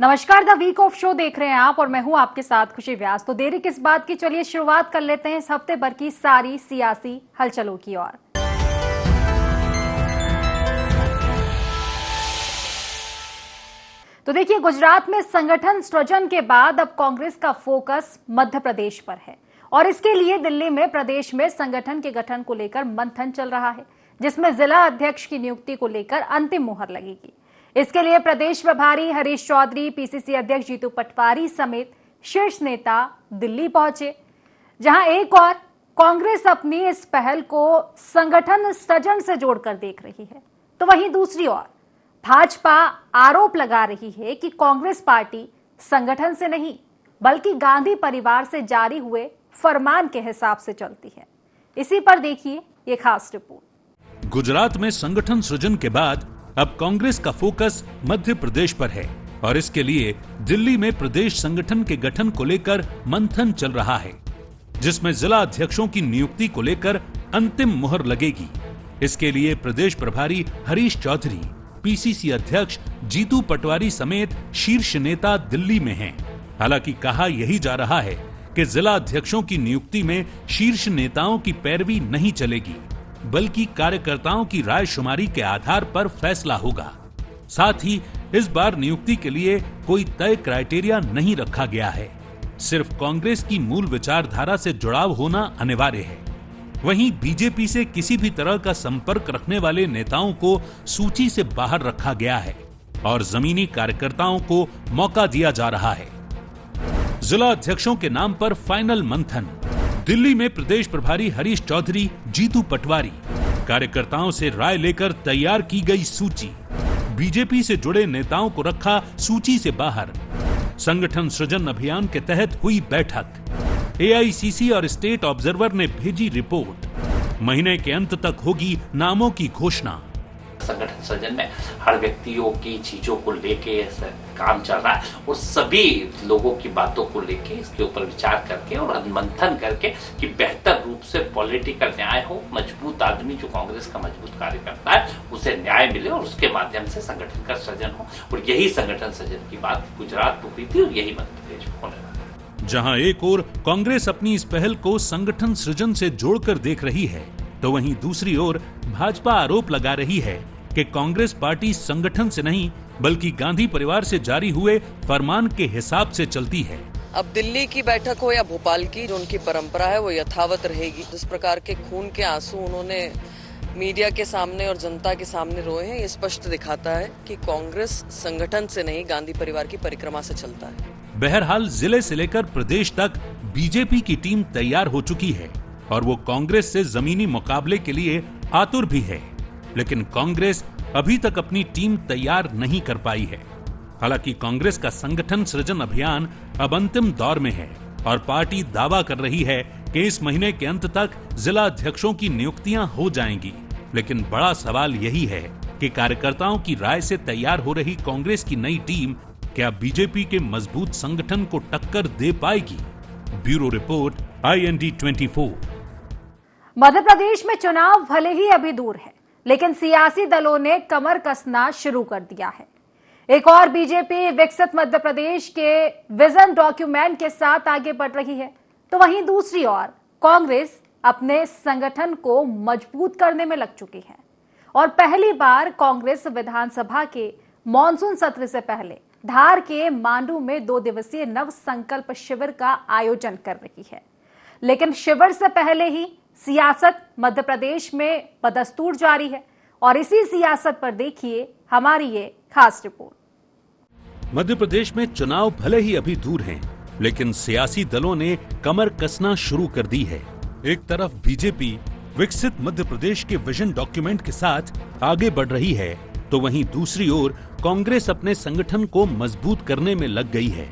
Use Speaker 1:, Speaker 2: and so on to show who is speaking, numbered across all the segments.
Speaker 1: नमस्कार, the week of show देख रहे हैं आप और मैं हूं आपके साथ खुशी व्यास। तो देरी किस बात की, चलिए शुरुआत कर लेते हैं इस हफ्ते भर की सारी सियासी हलचलों की ओर। तो देखिए, गुजरात में संगठन सृजन के बाद अब कांग्रेस का फोकस मध्य प्रदेश पर है और इसके लिए दिल्ली में प्रदेश में संगठन के गठन को लेकर मंथन चल रहा है, जिसमें जिला अध्यक्ष की नियुक्ति को लेकर अंतिम मुहर लगेगी। इसके लिए प्रदेश प्रभारी हरीश चौधरी, पीसीसी अध्यक्ष जीतू पटवारी समेत शीर्ष नेता दिल्ली पहुंचे, जहां एक और कांग्रेस अपनी इस पहल को संगठन सृजन से जोड़कर देख रही है, तो वहीं दूसरी ओर भाजपा आरोप लगा रही है कि कांग्रेस पार्टी संगठन से नहीं बल्कि गांधी परिवार से जारी हुए फरमान के हिसाब से चलती है। इसी पर देखिए ये खास रिपोर्ट।
Speaker 2: गुजरात में संगठन सृजन के बाद अब कांग्रेस का फोकस मध्य प्रदेश पर है और इसके लिए दिल्ली में प्रदेश संगठन के गठन को लेकर मंथन चल रहा है, जिसमें जिला अध्यक्षों की नियुक्ति को लेकर अंतिम मुहर लगेगी। इसके लिए प्रदेश प्रभारी हरीश चौधरी, पीसीसी अध्यक्ष जीतू पटवारी समेत शीर्ष नेता दिल्ली में हैं। हालांकि कहा यही जा रहा है कि जिला अध्यक्षों की नियुक्ति में शीर्ष नेताओं की पैरवी नहीं चलेगी, बल्कि कार्यकर्ताओं की राय शुमारी के आधार पर फैसला होगा। साथ ही इस बार नियुक्ति के लिए कोई तय क्राइटेरिया नहीं रखा गया है, सिर्फ कांग्रेस की मूल विचारधारा से जुड़ाव होना अनिवार्य है। वहीं बीजेपी से किसी भी तरह का संपर्क रखने वाले नेताओं को सूची से बाहर रखा गया है और जमीनी कार्यकर्ताओं को मौका दिया जा रहा है। जिला अध्यक्षों के नाम पर फाइनल मंथन। दिल्ली में प्रदेश प्रभारी हरीश चौधरी, जीतू पटवारी, कार्यकर्ताओं से राय लेकर तैयार की गई सूची। बीजेपी से जुड़े नेताओं को रखा सूची से बाहर। संगठन सृजन अभियान के तहत हुई बैठक। एआईसीसी और स्टेट ऑब्जर्वर ने भेजी रिपोर्ट। महीने के अंत तक होगी नामों की घोषणा।
Speaker 3: संगठन सृजन में हर व्यक्तियों की चीजों को लेके काम चल रहा है और सभी लोगों की बातों को लेके इसके ऊपर विचार करके और मंथन करके कि बेहतर रूप से पॉलिटिकल न्याय हो, मजबूत आदमी जो कांग्रेस का मजबूत कार्यकर्ता है उसे न्याय मिले और उसके माध्यम से संगठन का सृजन हो। और यही संगठन सृजन की बात गुजरात में हुई थी और यही मध्य प्रदेश में होने वाला।
Speaker 2: जहां एक ओर कांग्रेस अपनी इस पहल को संगठन सृजन से जोड़कर देख रही है, तो वहीं दूसरी ओर भाजपा आरोप लगा रही है कि कांग्रेस पार्टी संगठन से नहीं बल्कि गांधी परिवार से जारी हुए फरमान के हिसाब से चलती है।
Speaker 4: अब दिल्ली की बैठक हो या भोपाल की, जो उनकी परंपरा है वो यथावत रहेगी। जिस प्रकार के खून के आंसू उन्होंने मीडिया के सामने और जनता के सामने रोए हैं, ये स्पष्ट दिखाता है कि कांग्रेस संगठन से नहीं गांधी परिवार की परिक्रमा से चलता है।
Speaker 2: बहरहाल जिले से लेकर प्रदेश तक बीजेपी की टीम तैयार हो चुकी है और वो कांग्रेस से जमीनी मुकाबले के लिए आतुर भी है, लेकिन कांग्रेस अभी तक अपनी टीम तैयार नहीं कर पाई है। हालांकि कांग्रेस का संगठन सृजन अभियान अब अंतिम दौर में है और पार्टी दावा कर रही है कि इस महीने के अंत तक जिला अध्यक्षों की नियुक्तियां हो जाएंगी। लेकिन बड़ा सवाल यही है कि कार्यकर्ताओं की राय से तैयार हो रही कांग्रेस की नई टीम क्या बीजेपी के मजबूत संगठन को टक्कर दे पाएगी? Bureau report, IND 24।
Speaker 1: Madhya Pradesh में चुनाव भले ही अभी दूर है, लेकिन सियासी दलों ने कमर कसना शुरू कर दिया है। एक और बीजेपी विकसित मध्य प्रदेश के विजन डॉक्यूमेंट के साथ आगे बढ़ रही है, तो वहीं दूसरी ओर कांग्रेस अपने संगठन को मजबूत करने में लग चुकी है और पहली बार कांग्रेस विधानसभा के मॉनसून सत्र से पहले धार के मांडू में 2 दिवसीय नव संकल्प शिविर का आयोजन कर रही है। लेकिन शिविर से पहले ही सियासत मध्य प्रदेश में बदस्तूर जारी है और इसी सियासत पर देखिए हमारी ये खास रिपोर्ट।
Speaker 2: मध्य प्रदेश में चुनाव भले ही अभी दूर हैं, लेकिन सियासी दलों ने कमर कसना शुरू कर दी है। एक तरफ बीजेपी विकसित मध्य प्रदेश के विजन डॉक्यूमेंट के साथ आगे बढ़ रही है, तो वहीं दूसरी ओर कांग्रेस अपने संगठन को मजबूत करने में लग गई है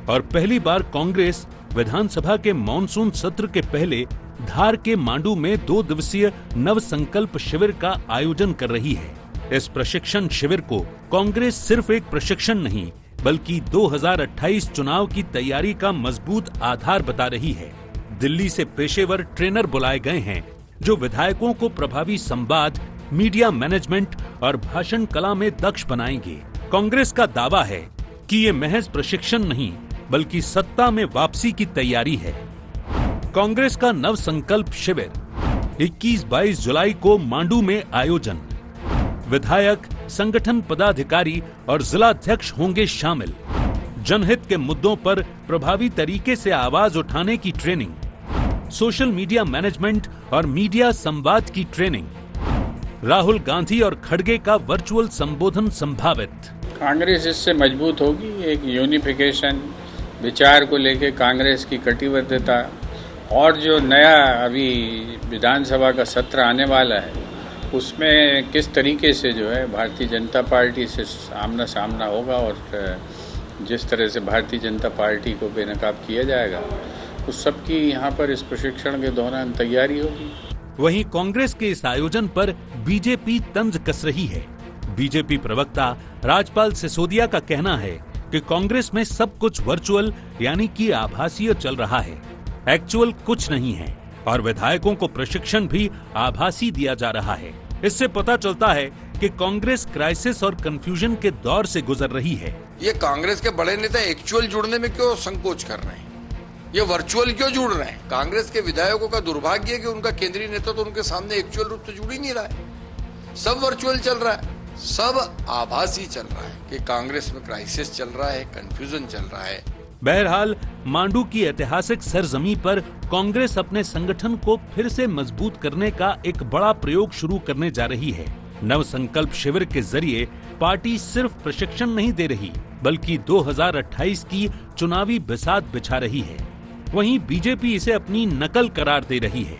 Speaker 2: और पहली बार कांग्रेस विधानसभा के मॉनसून सत्र के पहले धार के मांडू में 2 दिवसीय नव संकल्प शिविर का आयोजन कर रही है। इस प्रशिक्षण शिविर को कांग्रेस सिर्फ एक प्रशिक्षण नहीं बल्कि 2028 चुनाव की तैयारी का मजबूत आधार बता रही है। दिल्ली से पेशेवर ट्रेनर बुलाए गए हैं जो विधायकों को प्रभावी संवाद, मीडिया मैनेजमेंट और भाषण कला में दक्ष बनाएंगे। कांग्रेस का दावा है कि ये महज प्रशिक्षण नहीं बल्कि सत्ता में वापसी की तैयारी है। कांग्रेस का नव संकल्प शिविर 21-22 जुलाई को मांडू में आयोजन। विधायक, संगठन पदाधिकारी और जिलाध्यक्ष होंगे शामिल। जनहित के मुद्दों पर प्रभावी तरीके से आवाज उठाने की ट्रेनिंग, सोशल मीडिया मैनेजमेंट और मीडिया संवाद की ट्रेनिंग, राहुल गांधी और खड़गे का वर्चुअल संबोधन संभावित।
Speaker 5: कांग्रेस इससे मजबूत होगी। एक यूनिफिकेशन विचार को लेकर कांग्रेस की कटिबद्धता और जो नया अभी विधानसभा का सत्र आने वाला है उसमें किस तरीके से जो है भारतीय जनता पार्टी से आमना सामना होगा और जिस तरह से भारतीय जनता पार्टी को बेनकाब किया जाएगा उस सब की यहाँ पर इस प्रशिक्षण के दौरान तैयारी होगी।
Speaker 2: वहीं कांग्रेस के इस आयोजन पर बीजेपी तंज कस रही है। बीजेपी प्रवक्ता राजपाल सिसोदिया का कहना है कि कांग्रेस में सब कुछ वर्चुअल यानी कि आभासीय चल रहा है, एक्चुअल कुछ नहीं है और विधायकों को प्रशिक्षण भी आभासी दिया जा रहा है। इससे पता चलता है कि कांग्रेस क्राइसिस और कंफ्यूजन के दौर से गुजर रही है।
Speaker 6: ये कांग्रेस के बड़े नेता एक्चुअल जुड़ने में क्यों संकोच कर रहे हैं, ये वर्चुअल क्यों जुड़ रहे हैं? कांग्रेस के विधायकों का दुर्भाग्य है कि उनका केंद्रीय नेता तो उनके सामने एक्चुअल रूप से जुड़ ही नहीं रहा है। सब वर्चुअल चल रहा है, सब आभासी चल रहा है कि कांग्रेस में क्राइसिस चल रहा है, कंफ्यूजन चल रहा है।
Speaker 2: बहरहाल मांडू की ऐतिहासिक सरजमी पर कांग्रेस अपने संगठन को फिर से मजबूत करने का एक बड़ा प्रयोग शुरू करने जा रही है। नव संकल्प शिविर के जरिए पार्टी सिर्फ प्रशिक्षण नहीं दे रही बल्कि 2028 की चुनावी बिसात बिछा रही है। वहीं बीजेपी इसे अपनी नकल करार दे रही है।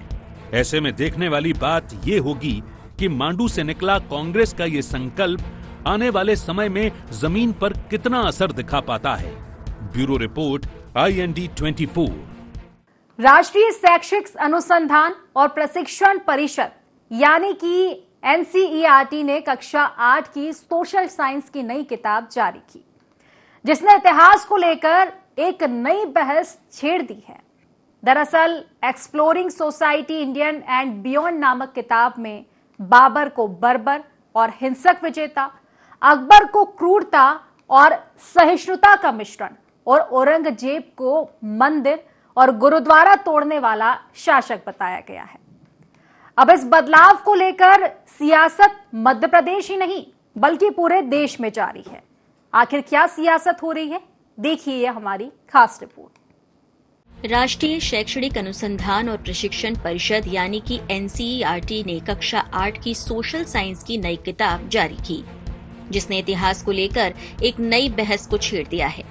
Speaker 2: ऐसे में देखने वाली बात ये होगी कि मांडू से निकला कांग्रेस का ये संकल्प आने वाले समय में जमीन पर कितना असर दिखा पाता है। Bureau report, IND 24।
Speaker 1: राष्ट्रीय शैक्षिक अनुसंधान और प्रशिक्षण परिषद यानी कि NCERT ने कक्षा 8 की सोशल साइंस की नई किताब जारी की, जिसने इतिहास को लेकर एक नई बहस छेड़ दी है। दरअसल exploring society Indian and beyond नामक किताब में बाबर को बर्बर और हिंसक विजेता, अकबर को क्रूरता और सहिष्णुता का मिश्रण और औरंगजेब को मंदिर और गुरुद्वारा तोड़ने वाला शासक बताया गया है। अब इस बदलाव को लेकर सियासत मध्य प्रदेश ही नहीं बल्कि पूरे देश में जारी है। आखिर क्या सियासत हो रही है, देखिए हमारी खास रिपोर्ट।
Speaker 7: राष्ट्रीय शैक्षणिक अनुसंधान और प्रशिक्षण परिषद यानी कि NCERT ने कक्षा 8 की सोशल साइंस की नई किताब जारी की, जिसने इतिहास को लेकर एक नई बहस को छेड़ दिया है।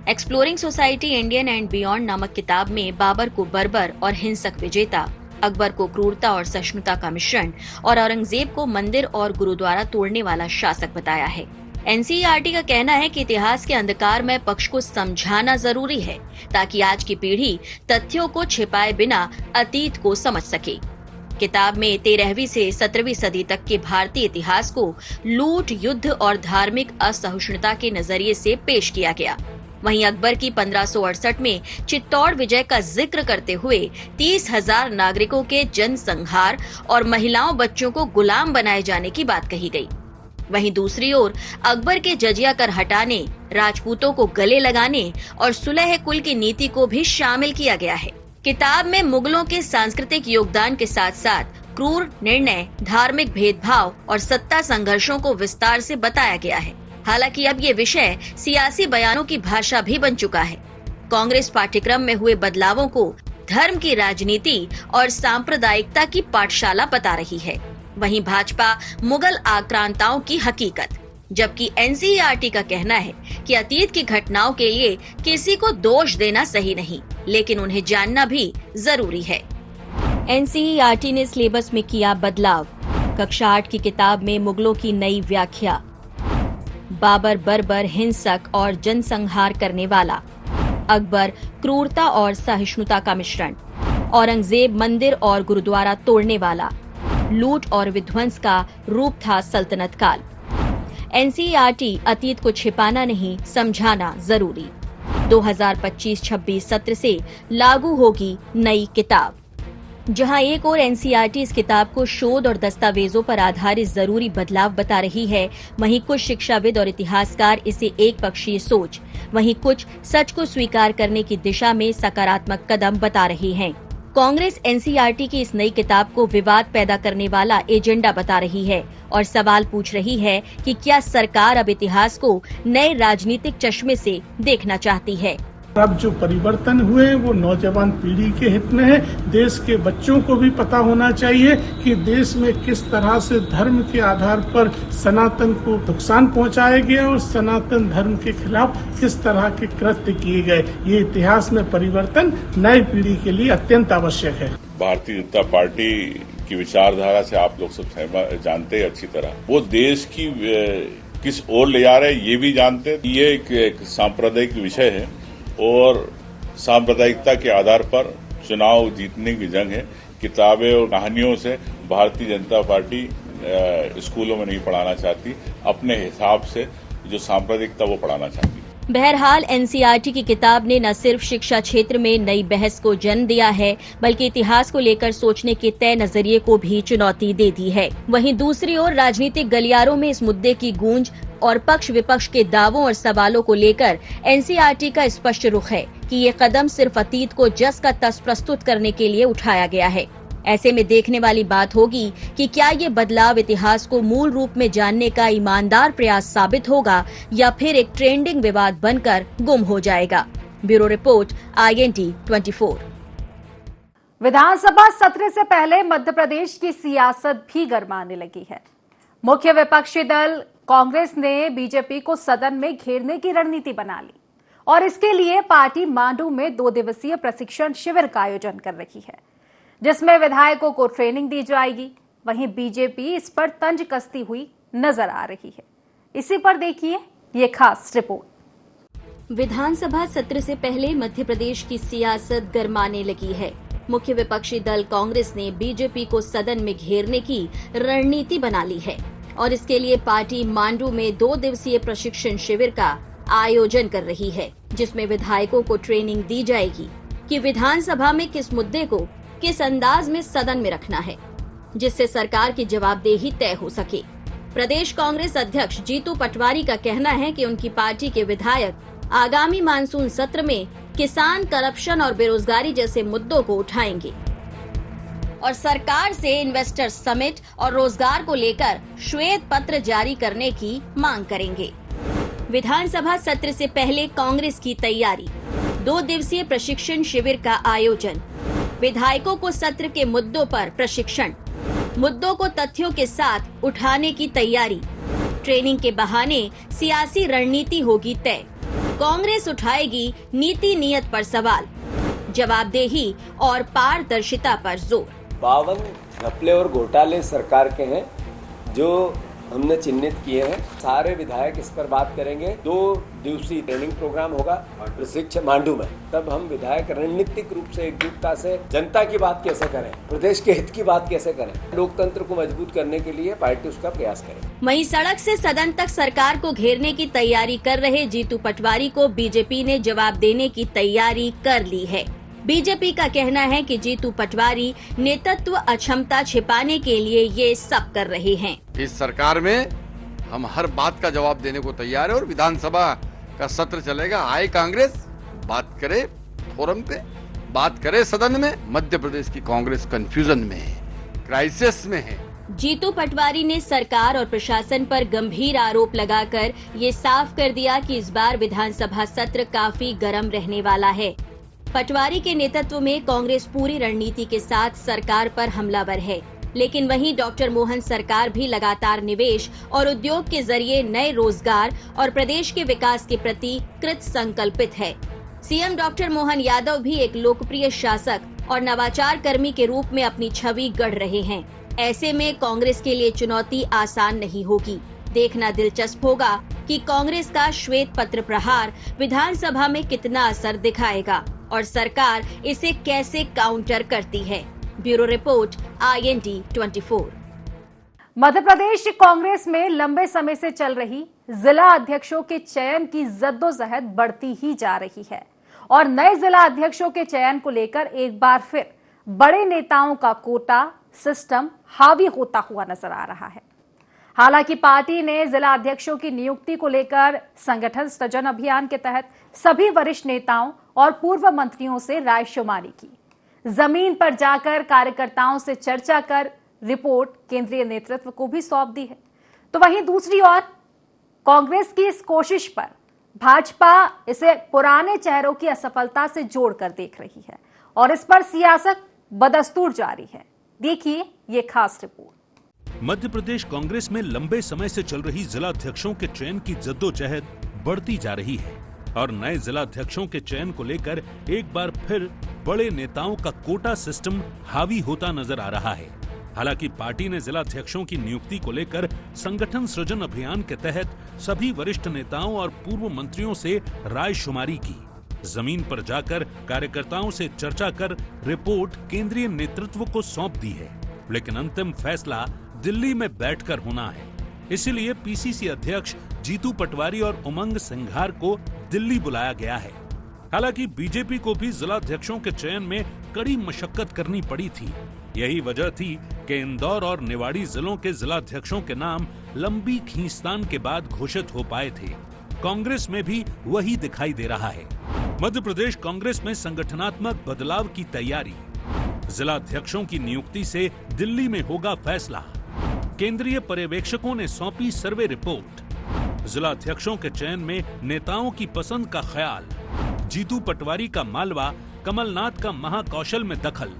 Speaker 7: Exploring society Indian and beyond नामक किताब में बाबर को बर्बर और हिंसक विजेता, अकबर को क्रूरता और सहिष्णुता का मिश्रण और औरंगजेब को मंदिर और गुरुद्वारा तोड़ने वाला शासक बताया है। NCERT का कहना है कि इतिहास के अंधकारमय पक्ष को समझाना जरूरी है ताकि आज की पीढ़ी तथ्यों को छिपाए बिना अतीत को समझ सके। किताब में 13वीं से 17वीं सदी तक के भारतीय इतिहास को लूट, युद्ध और धार्मिक असहिष्णुता के नजरिए से पेश किया गया। वहीं अकबर की 1568 में चित्तौड़ विजय का जिक्र करते हुए 30,000 नागरिकों के जनसंहार और महिलाओं बच्चों को गुलाम बनाए जाने की बात कही गई। वहीं दूसरी ओर अकबर के जजिया कर हटाने, राजपूतों को गले लगाने और सुलह कुल की नीति को भी शामिल किया गया है। किताब में मुगलों के सांस्कृतिक योगदान के साथ साथ क्रूर निर्णय, धार्मिक भेदभाव और सत्ता संघर्षों को विस्तार से बताया गया है। हालांकि अब ये विषय सियासी बयानों की भाषा भी बन चुका है। कांग्रेस पाठ्यक्रम में हुए बदलावों को धर्म की राजनीति और सांप्रदायिकता की पाठशाला बता रही है। वहीं भाजपा मुगल आक्रांताओं की हकीकत, जबकि NCERT का कहना है कि अतीत की घटनाओं के लिए किसी को दोष देना सही नहीं, लेकिन उन्हें जानना भी जरूरी है। NCERT ने सिलेबस में किया बदलाव। कक्षा 8 की किताब में मुगलों की नई व्याख्या, बाबर बर्बर, हिंसक और जनसंहार करने वाला, अकबर क्रूरता और सहिष्णुता का मिश्रण, औरंगजेब मंदिर और गुरुद्वारा तोड़ने वाला, लूट और विध्वंस का रूप था सल्तनत काल। NCERT अतीत को छिपाना नहीं, समझाना जरूरी। 2025-26 सत्र से लागू होगी नई किताब। जहां एक और एनसीईआरटी इस किताब को शोध और दस्तावेजों पर आधारित जरूरी बदलाव बता रही है, वहीं कुछ शिक्षाविद और इतिहासकार इसे एक पक्षीय सोच, वहीं कुछ सच को स्वीकार करने की दिशा में सकारात्मक कदम बता रहे हैं। कांग्रेस एनसीईआरटी की इस नई किताब को विवाद पैदा करने वाला एजेंडा बता रही है और सवाल पूछ रही है कि क्या सरकार अब इतिहास को नए राजनीतिक चश्मे से देखना चाहती है।
Speaker 8: अब जो परिवर्तन हुए वो नौजवान पीढ़ी के हित में है। देश के बच्चों को भी पता होना चाहिए कि देश में किस तरह से धर्म के आधार पर सनातन को नुकसान पहुंचाया गया और सनातन धर्म के खिलाफ किस तरह के कृत्य किए गए। ये इतिहास में परिवर्तन नई पीढ़ी के लिए अत्यंत आवश्यक है।
Speaker 9: भारतीय जनता पार्टी की विचारधारा से आप लोग सब जानते हैं अच्छी तरह, वो देश की किस ओर ले जा रहे हैं ये भी जानते हैं। ये एक सांप्रदायिक विषय है और सांप्रदायिकता के आधार पर चुनाव जीतने की जंग है। किताबें और कहानियों से भारतीय जनता पार्टी स्कूलों में नहीं पढ़ाना चाहती, अपने हिसाब से जो सांप्रदायिकता वो पढ़ाना चाहती।
Speaker 7: बहरहाल एनसीईआरटी की किताब ने न सिर्फ शिक्षा क्षेत्र में नई बहस को जन्म दिया है, बल्कि इतिहास को लेकर सोचने के तय नजरिए को भी चुनौती दे दी है। वहीं दूसरी ओर राजनीतिक गलियारों में इस मुद्दे की गूंज और पक्ष विपक्ष के दावों और सवालों को लेकर एनसीईआरटी का स्पष्ट रुख है कि ये कदम सिर्फ अतीत को जस का तस प्रस्तुत करने के लिए उठाया गया है। ऐसे में देखने वाली बात होगी कि क्या ये बदलाव इतिहास को मूल रूप में जानने का ईमानदार प्रयास साबित होगा या फिर एक ट्रेंडिंग विवाद बनकर गुम हो जाएगा। Bureau report, INT 24।
Speaker 1: विधानसभा सत्र से पहले मध्य प्रदेश की सियासत भी गरमाने लगी है। मुख्य विपक्षी दल कांग्रेस ने बीजेपी को सदन में घेरने की रणनीति बना ली और इसके लिए पार्टी मांडू में 2 दिवसीय प्रशिक्षण शिविर का आयोजन कर रही है, जिसमें विधायकों को ट्रेनिंग दी जाएगी। वहीं बीजेपी इस पर तंज कसती हुई नजर आ रही है। इसी पर देखिए ये खास रिपोर्ट।
Speaker 7: विधानसभा सत्र से पहले मध्य प्रदेश की सियासत गरमाने लगी है। मुख्य विपक्षी दल कांग्रेस ने बीजेपी को सदन में घेरने की रणनीति बना ली है और इसके लिए पार्टी मांडू में 2 दिवसीय प्रशिक्षण शिविर का आयोजन कर रही है, जिसमें विधायकों को ट्रेनिंग दी जाएगी कि विधानसभा में किस मुद्दे को किस अंदाज में सदन में रखना है, जिससे सरकार की जवाबदेही तय हो सके। प्रदेश कांग्रेस अध्यक्ष जीतू पटवारी का कहना है कि उनकी पार्टी के विधायक आगामी मानसून सत्र में किसान, करप्शन और बेरोजगारी जैसे मुद्दों को उठाएंगे और सरकार से इन्वेस्टर समिट और रोजगार को लेकर श्वेत पत्र जारी करने की मांग करेंगे। विधानसभा सत्र से पहले कांग्रेस की तैयारी, 2 दिवसीय प्रशिक्षण शिविर का आयोजन, विधायकों को सत्र के मुद्दों पर प्रशिक्षण, मुद्दों को तथ्यों के साथ उठाने की तैयारी, ट्रेनिंग के बहाने सियासी रणनीति होगी तय। कांग्रेस उठाएगी नीति नियत पर सवाल, जवाबदेही और पारदर्शिता पर जोर।
Speaker 10: 52 घपले और घोटाले सरकार के हैं जो हमने चिन्हित किए हैं। सारे विधायक इस पर बात करेंगे। 2 दिवसीय ट्रेनिंग प्रोग्राम होगा प्रशिक्षण मांडू में। तब हम विधायक रणनीतिक रूप से एकजुटता से जनता की बात कैसे करें, प्रदेश के हित की बात कैसे करें, लोकतंत्र को मजबूत करने के लिए पार्टी उसका प्रयास करे।
Speaker 7: वहीं सड़क से सदन तक सरकार को घेरने की तैयारी कर रहे जीतू पटवारी को बीजेपी ने जवाब देने की तैयारी कर ली है। बीजेपी का कहना है कि जीतू पटवारी नेतृत्व अक्षमता छिपाने के लिए ये सब कर रहे हैं।
Speaker 6: इस सरकार में हम हर बात का जवाब देने को तैयार है और विधानसभा का सत्र चलेगा। आए कांग्रेस, बात करे फोरम पे, बात करे सदन में। मध्य प्रदेश की कांग्रेस कंफ्यूजन में है, क्राइसिस में है।
Speaker 7: जीतू पटवारी ने सरकार और प्रशासन पर गंभीर आरोप लगाकर ये साफ कर दिया कि इस बार विधानसभा सत्र काफी गर्म रहने वाला है। पटवारी के नेतृत्व में कांग्रेस पूरी रणनीति के साथ सरकार पर हमलावर है, लेकिन वहीं डॉक्टर मोहन सरकार भी लगातार निवेश और उद्योग के जरिए नए रोजगार और प्रदेश के विकास के प्रति कृत संकल्पित है। सीएम डॉक्टर मोहन यादव भी एक लोकप्रिय शासक और नवाचार कर्मी के रूप में अपनी छवि गढ़ रहे हैं। ऐसे में कांग्रेस के लिए चुनौती आसान नहीं होगी। देखना दिलचस्प होगा कि कांग्रेस का श्वेत पत्र प्रहार विधानसभा में कितना असर दिखाएगा और सरकार इसे कैसे काउंटर करती है। Bureau report, INT 24।
Speaker 1: Madhya Pradesh Congress में लंबे समय से चल रही जिला अध्यक्षों के चयन की जद्दोजहद बढ़ती ही जा रही है और नए जिला अध्यक्षों के चयन को लेकर एक बार फिर बड़े नेताओं का कोटा सिस्टम हावी होता हुआ नजर आ रहा है। हालांकि पार्टी ने जिला अध्यक्षों की नियुक्ति को लेकर संगठन सृजन अभियान के तहत सभी वरिष्ठ नेताओं और पूर्व मंत्रियों से रायशुमारी की। जमीन पर जाकर कार्यकर्ताओं से चर्चा कर रिपोर्ट केंद्रीय नेतृत्व को भी सौंप दी है। तो वहीं दूसरी ओर कांग्रेस की इस कोशिश पर भाजपा इसे पुराने चेहरों की असफलता से जोड़कर देख रही है और इस पर सियासत बदस्तूर जारी है। देखिए ये खास रिपोर्ट।
Speaker 2: मध्य प्रदेश कांग्रेस में लंबे समय से चल रही जिला अध्यक्षों के चयन की जद्दोजहद बढ़ती जा रही है और नए जिला अध्यक्षों के चयन को लेकर एक बार फिर बड़े नेताओं का कोटा सिस्टम हावी होता नजर आ रहा है। हालांकि पार्टी ने जिला अध्यक्षों की नियुक्ति को लेकर संगठन सृजन अभियान के तहत सभी वरिष्ठ नेताओं और पूर्व मंत्रियों से रायशुमारी की। जमीन पर जाकर कार्यकर्ताओं से चर्चा कर रिपोर्ट केंद्रीय नेतृत्व को सौंप दी है, लेकिन अंतिम फैसला दिल्ली में बैठकर होना है। इसीलिए पीसीसी अध्यक्ष जीतू पटवारी और उमंग सिंघार को दिल्ली बुलाया गया है। हालांकि बीजेपी को भी जिला अध्यक्षों के चयन में कड़ी मशक्कत करनी पड़ी थी। यही वजह थी कि इंदौर और निवाड़ी जिलों के जिला अध्यक्षों के नाम लंबी खींचतान के बाद घोषित हो पाए थे। कांग्रेस में भी वही दिखाई दे रहा है। मध्य प्रदेश कांग्रेस में संगठनात्मक बदलाव की तैयारी। जिला अध्यक्षों की नियुक्ति से दिल्ली में होगा फैसला। केंद्रीय पर्यवेक्षकों ने सौंपी सर्वे रिपोर्ट। जिला अध्यक्षों के चयन में नेताओं की पसंद का ख्याल। जीतू पटवारी का मालवा, कमलनाथ का महाकौशल में दखल।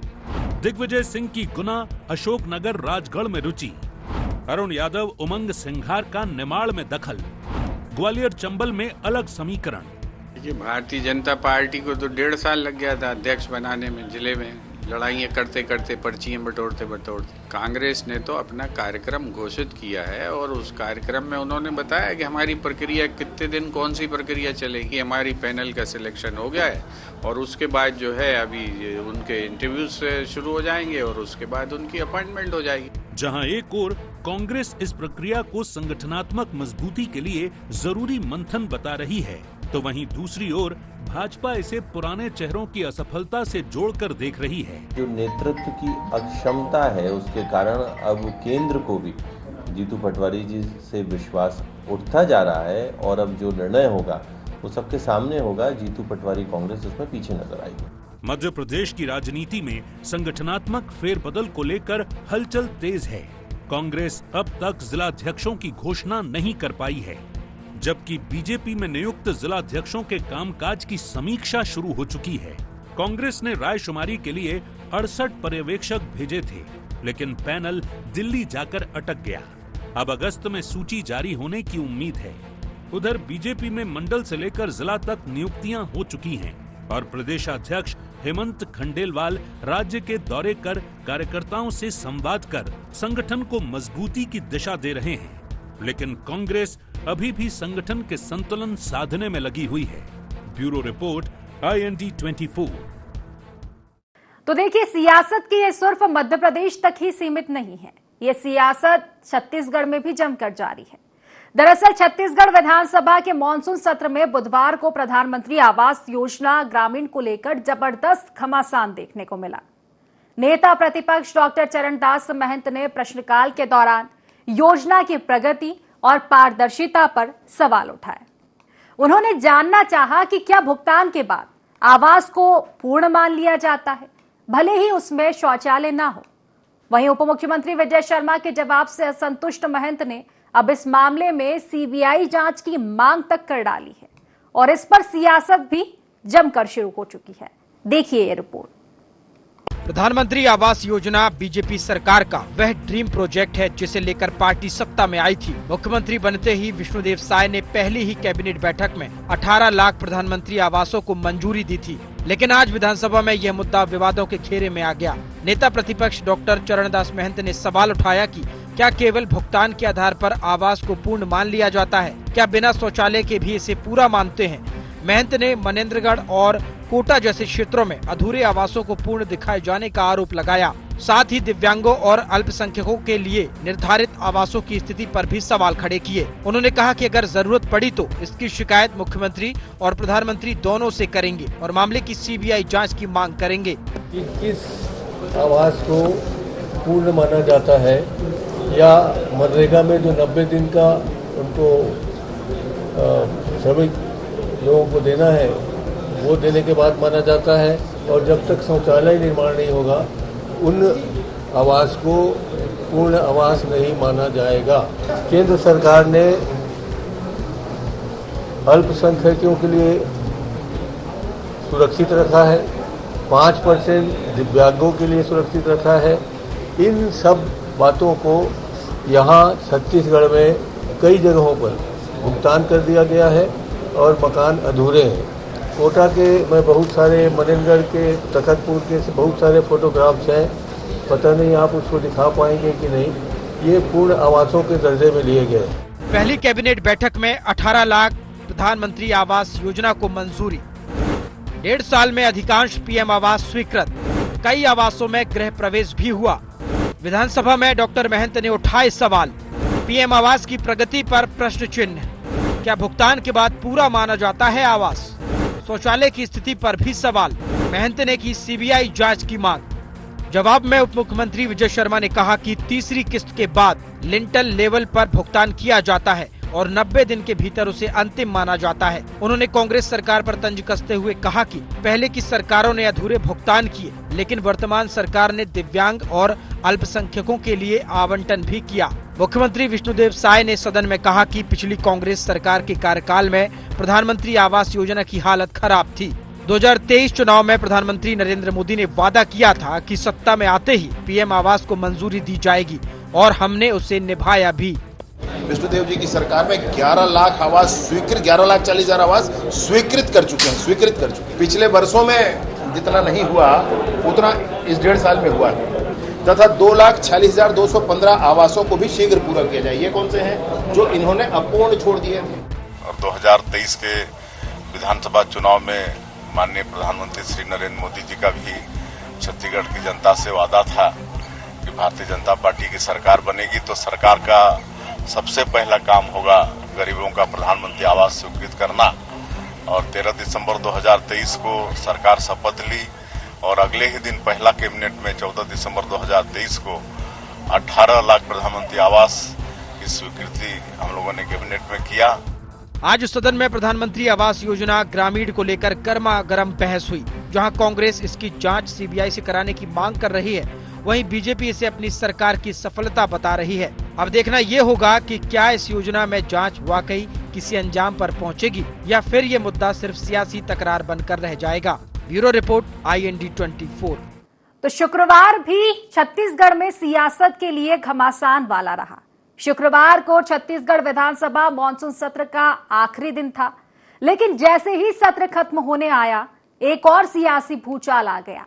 Speaker 2: दिग्विजय सिंह की गुना, अशोकनगर, राजगढ़ में रुचि। अरुण यादव, उमंग सिंघार का निमाड़ में दखल। ग्वालियर, चंबल में अलग समीकरण।
Speaker 5: देखिए, भारतीय जनता पार्टी को तो 1.5 साल लग गया था अध्यक्ष बनाने में। जिले में लड़ाइयाँ करते करते, पर्चियां बटोरते बटोरते। कांग्रेस ने तो अपना कार्यक्रम घोषित किया है और उस कार्यक्रम में उन्होंने बताया कि हमारी प्रक्रिया कितने दिन, कौन सी प्रक्रिया चलेगी। हमारी पैनल का सिलेक्शन हो गया है और उसके बाद जो है अभी उनके इंटरव्यूज शुरू हो जाएंगे और उसके बाद उनकी अपॉइंटमेंट हो जाएगी।
Speaker 2: जहां एक ओर कांग्रेस इस प्रक्रिया को संगठनात्मक मजबूती के लिए जरूरी मंथन बता रही है, तो वहीं दूसरी ओर भाजपा इसे पुराने चेहरों की असफलता से जोड़कर देख रही है।
Speaker 11: जो नेतृत्व की अक्षमता है उसके कारण अब केंद्र को भी जीतू पटवारी जी से विश्वास उठता जा रहा है और अब जो निर्णय होगा वो सबके सामने होगा। जीतू पटवारी कांग्रेस इसमें पीछे नजर आएगी।
Speaker 2: मध्य प्रदेश की राजनीति में संगठनात्मक फेरबदल को लेकर हलचल तेज है। कांग्रेस अब तक जिला अध्यक्षों की घोषणा नहीं कर पाई है, जबकि बीजेपी में नियुक्त जिला अध्यक्षों के कामकाज की समीक्षा शुरू हो चुकी है। कांग्रेस ने रायशुमारी के लिए 68 पर्यवेक्षक भेजे थे, लेकिन पैनल दिल्ली जाकर अटक गया। अब अगस्त में सूची जारी होने की उम्मीद है। उधर बीजेपी में मंडल से लेकर जिला तक नियुक्तियां हो चुकी हैं और प्रदेशाध्यक्ष हेमंत खंडेलवाल राज्य के दौरे कर कार्यकर्ताओं से संवाद कर संगठन को मजबूती की दिशा दे रहे हैं। लेकिन कांग्रेस अभी भी संगठन के संतुलन साधने में लगी हुई है। Bureau report, IND 24।
Speaker 1: तो देखिए, सियासत की ये सिर्फ मध्य प्रदेश तक ही सीमित नहीं है, ये सियासत छत्तीसगढ़ में भी जमकर जारी है। दरअसल छत्तीसगढ़ विधानसभा के मानसून सत्र में बुधवार को प्रधानमंत्री आवास योजना ग्रामीण को लेकर जबरदस्त घमासान देखने को मिला। नेता प्रतिपक्ष डॉक्टर चरणदास महंत ने प्रश्नकाल के दौरान योजना की प्रगति और पारदर्शिता पर सवाल उठाए। उन्होंने जानना चाहा कि क्या भुगतान के बाद आवास को पूर्ण मान लिया जाता है, भले ही उसमें शौचालय ना हो। वहीं उप मुख्यमंत्री विजय शर्मा के जवाब से असंतुष्ट महंत ने अब इस मामले में CBI जांच की मांग तक कर डाली है और इस पर सियासत भी जमकर शुरू हो चुकी है। देखिए ये रिपोर्ट।
Speaker 12: प्रधानमंत्री आवास योजना बीजेपी सरकार का वह ड्रीम प्रोजेक्ट है जिसे लेकर पार्टी सत्ता में आई थी। मुख्यमंत्री बनते ही विष्णुदेव साय ने पहली ही कैबिनेट बैठक में 18 लाख प्रधानमंत्री आवासों को मंजूरी दी थी, लेकिन आज विधानसभा में यह मुद्दा विवादों के घेरे में आ गया। नेता प्रतिपक्ष डॉक्टर चरणदास महंत ने सवाल उठाया कि क्या केवल भुगतान के आधार पर आवास को पूर्ण मान लिया जाता है? क्या बिना शौचालय के भी इसे पूरा मानते हैं? महंत ने मनेंद्रगढ़ और कोटा जैसे क्षेत्रों में अधूरे आवासों को पूर्ण दिखाए जाने का आरोप लगाया। साथ ही दिव्यांगों और अल्पसंख्यकों के लिए निर्धारित आवासों की स्थिति पर भी सवाल खड़े किए। उन्होंने कहा कि अगर जरूरत पड़ी तो इसकी शिकायत मुख्यमंत्री और प्रधानमंत्री दोनों से करेंगे और मामले की CBI जांच की मांग करेंगे।
Speaker 10: कि किस
Speaker 13: आवास को पूर्ण माना जाता है या मनरेगा में जो 90 दिन का उनको श्रमिक लोगों को देना है वो देने के बाद माना जाता है, और जब तक शौचालय निर्माण नहीं होगा उन आवास को पूर्ण आवास नहीं माना जाएगा। केंद्र सरकार ने अल्पसंख्यकों के लिए सुरक्षित रखा है, 5% दिव्यांगों के लिए सुरक्षित रखा है। इन सब बातों को यहाँ छत्तीसगढ़ में कई जगहों पर भुगतान कर दिया गया है और मकान अधूरे हैं। कोटा के में बहुत सारे, मनेंद्रगढ़ के, तखतपुर के बहुत सारे फोटोग्राफ्स हैं, पता नहीं आप उसको दिखा पाएंगे कि नहीं। ये पूर्ण आवासों के दर्जे में लिए गए।
Speaker 12: पहली कैबिनेट बैठक में 18 लाख प्रधानमंत्री आवास योजना को मंजूरी। 1.5 साल में अधिकांश पीएम आवास स्वीकृत। कई आवासों में गृह प्रवेश भी हुआ। विधानसभा में डॉक्टर महंत ने उठाए सवाल। पीएम आवास की प्रगति पर प्रश्न चिन्ह। क्या भुगतान के बाद पूरा माना जाता है आवास? शौचालय की स्थिति पर भी सवाल। महंत ने की सीबीआई जांच की मांग। जवाब में उप मुख्यमंत्री विजय शर्मा ने कहा कि तीसरी किस्त के बाद लिंटल लेवल पर भुगतान किया जाता है और 90 दिन के भीतर उसे अंतिम माना जाता है। उन्होंने कांग्रेस सरकार पर तंज कसते हुए कहा कि पहले की सरकारों ने अधूरे भुगतान किए, लेकिन वर्तमान सरकार ने दिव्यांग और अल्पसंख्यकों के लिए आवंटन भी किया। मुख्यमंत्री विष्णुदेव साय ने सदन में कहा कि पिछली कांग्रेस सरकार के कार्यकाल में प्रधानमंत्री आवास योजना की हालत खराब थी। 2023 चुनाव में प्रधानमंत्री नरेंद्र मोदी ने वादा किया था कि सत्ता में आते ही पीएम आवास को मंजूरी दी जाएगी और हमने उसे निभाया भी।
Speaker 14: विष्णुदेव जी की सरकार में 11 लाख आवास स्वीकृत, 11,40,000 आवास स्वीकृत कर चुके हैं। पिछले वर्षों में जितना नहीं हुआ उतना इस 1.5 साल में हुआ है, तथा 2,46,215 आवासों को भी शीघ्र पूरा किया जाए। ये कौन से हैं जो इन्होंने अपूर्ण छोड़ दिए थे?
Speaker 9: और 2023 के विधानसभा चुनाव में माननीय प्रधानमंत्री श्री नरेंद्र मोदी जी का भी छत्तीसगढ़ की जनता से वादा था कि भारतीय जनता पार्टी की सरकार बनेगी तो सरकार का सबसे पहला काम होगा गरीबों का प्रधानमंत्री आवास स्वीकृत करना। और 13 दिसंबर 2023 को सरकार शपथ ली और अगले ही दिन पहला कैबिनेट में 14 दिसंबर 2023 को 18 लाख प्रधानमंत्री आवास की स्वीकृति हम लोगों ने कैबिनेट में किया।
Speaker 12: आज सदन में प्रधानमंत्री आवास योजना ग्रामीण को लेकर गर्मा गर्म बहस हुई। जहां कांग्रेस इसकी जांच सीबीआई से कराने की मांग कर रही है, वहीं बीजेपी इसे अपनी सरकार की सफलता बता रही है। अब देखना ये होगा कि क्या इस योजना में जांच वाकई किसी अंजाम पर पहुंचेगी या फिर ये मुद्दा सिर्फ सियासी तकरार बनकर रह जाएगा। Bureau report, IND 24।
Speaker 1: तो शुक्रवार भी छत्तीसगढ़ में सियासत के लिए घमासान वाला रहा। शुक्रवार को छत्तीसगढ़ विधानसभा मॉनसून सत्र का आखिरी दिन था, लेकिन जैसे ही सत्र खत्म होने आया, एक और सियासी भूचाल आ गया।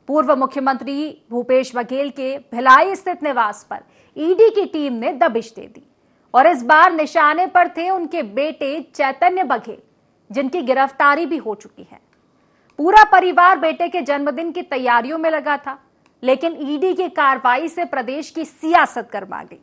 Speaker 1: पूर्व मुख्यमंत्री भूपेश बघेल के भिलाई स्थित निवास पर ईडी की टीम ने दबिश दे दी और इस बार निशाने पर थे उनके बेटे चैतन्य बघेल, जिनकी गिरफ्तारी भी हो चुकी है। पूरा परिवार बेटे के जन्मदिन की तैयारियों में लगा था, लेकिन ईडी की कार्रवाई से प्रदेश की सियासत गर्मा गई।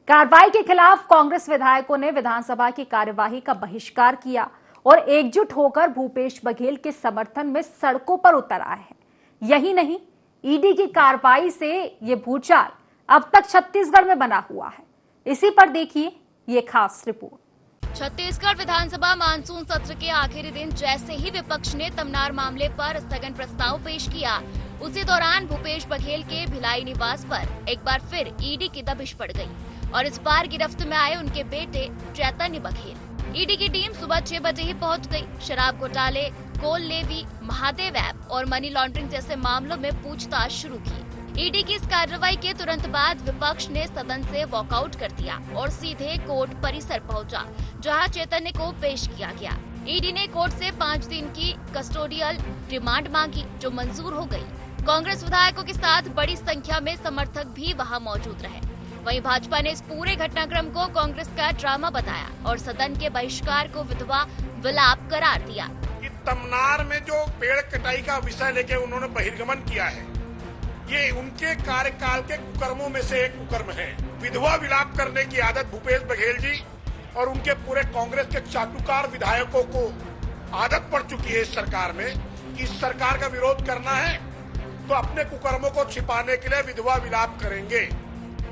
Speaker 1: कार्रवाई के खिलाफ कांग्रेस विधायकों ने विधानसभा की कार्यवाही का बहिष्कार किया और एकजुट होकर भूपेश बघेल के समर्थन में सड़कों पर उतर आए हैं। यही नहीं, ईडी की कार्रवाई से ये भूचाल अब तक छत्तीसगढ़ में बना हुआ है। इसी पर देखिए ये खास रिपोर्ट।
Speaker 15: छत्तीसगढ़ विधानसभा मानसून सत्र के आखिरी दिन जैसे ही विपक्ष ने तमनार मामले पर स्थगन प्रस्ताव पेश किया, उसी दौरान भूपेश बघेल के भिलाई निवास पर एक बार फिर ईडी की दबिश पड़ गई और इस बार गिरफ्त में आए उनके बेटे चैतन्य बघेल। ईडी की टीम सुबह 6 बजे ही पहुंच गई। शराब घोटाले, कोल लेवी, महादेव ऐप और मनी लॉन्ड्रिंग जैसे मामलों में पूछताछ शुरू की। ईडी की इस कार्रवाई के तुरंत बाद विपक्ष ने सदन से वॉकआउट कर दिया और सीधे कोर्ट परिसर पहुंचा, जहां चैतन्य को पेश किया गया। ईडी ने कोर्ट से 5 दिन की कस्टोडियल रिमांड मांगी, जो मंजूर हो गई। कांग्रेस विधायकों के साथ बड़ी संख्या में समर्थक भी वहां मौजूद रहे। वहीं भाजपा ने इस पूरे घटनाक्रम को कांग्रेस का ड्रामा बताया और सदन के बहिष्कार को विधवा विलाप करार दिया।
Speaker 16: कि तमनार में जो पेड़ कटाई का विषय लेके उन्होंने बहिर्गमन किया है, ये उनके कार्यकाल के कुकर्मों में से एक कुकर्म है। विधवा विलाप करने की आदत भूपेश बघेल जी और उनके पूरे कांग्रेस के चाटुकार विधायकों को आदत पड़ चुकी है इस सरकार में। इस सरकार का विरोध करना है तो अपने कुकर्मों को छिपाने के लिए विधवा विलाप करेंगे।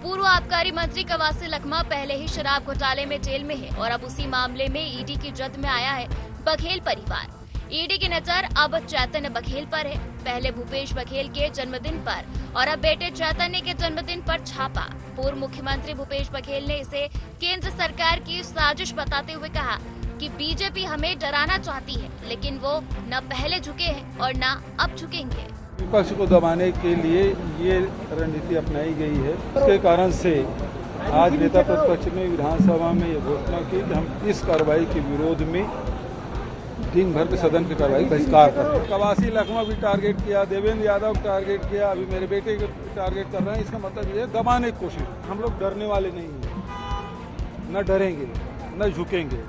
Speaker 15: पूर्व आबकारी मंत्री कवासी लखमा पहले ही शराब घोटाले में जेल में है और अब उसी मामले में ईडी की जद में आया है बघेल परिवार। ईडी की नजर अब चैतन्य बघेल पर है। पहले भूपेश बघेल के जन्मदिन पर और अब बेटे चैतन्य के जन्मदिन पर छापा। पूर्व मुख्यमंत्री भूपेश बघेल ने इसे केंद्र सरकार की साजिश बताते हुए कहा कि बीजेपी हमें डराना चाहती है, लेकिन वो न पहले झुके हैं और न अब झुकेंगे।
Speaker 17: विपक्ष को दबाने के लिए ये रणनीति अपनाई गई है। इसके कारण से आज नेता प्रतिपक्ष ने विधानसभा में ये घोषणा की कि हम इस कार्रवाई के विरोध में दिन भर के सदन की कार्रवाई बहिष्कार कर। कवासी लखमा भी टारगेट किया, देवेंद्र यादव टारगेट किया, अभी मेरे बेटे को टारगेट कर रहे हैं। इसका मतलब ये है दबाने की कोशिश। हम लोग डरने वाले नहीं हैं, न डरेंगे न झुकेंगे।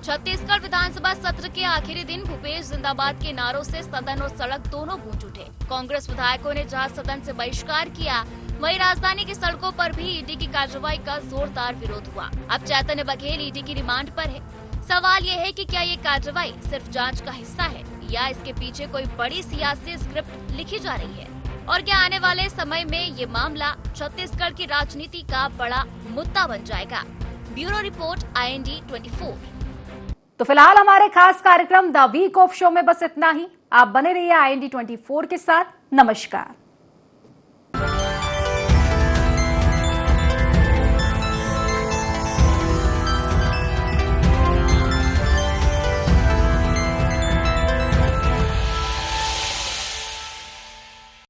Speaker 15: छत्तीसगढ़ विधानसभा सत्र के आखिरी दिन भूपेश जिंदाबाद के नारों से सदन और सड़क दोनों गूंज उठे। कांग्रेस विधायकों ने जहां सदन से बहिष्कार किया, वहीं राजधानी की सड़कों पर भी ईडी की कार्रवाई का जोरदार विरोध हुआ। अब चैतन्य बघेल ईडी की रिमांड पर है। सवाल ये है कि क्या ये कार्रवाई सिर्फ जांच का हिस्सा है या इसके पीछे कोई बड़ी सियासी स्क्रिप्ट लिखी जा रही है, और क्या आने वाले समय में ये मामला छत्तीसगढ़ की राजनीति का बड़ा मुद्दा बन जाएगा। Bureau report IND 24।
Speaker 1: तो फिलहाल हमारे खास कार्यक्रम द वीक ऑफ शो में बस इतना ही। आप बने रहिए IND 24 के साथ। नमस्कार।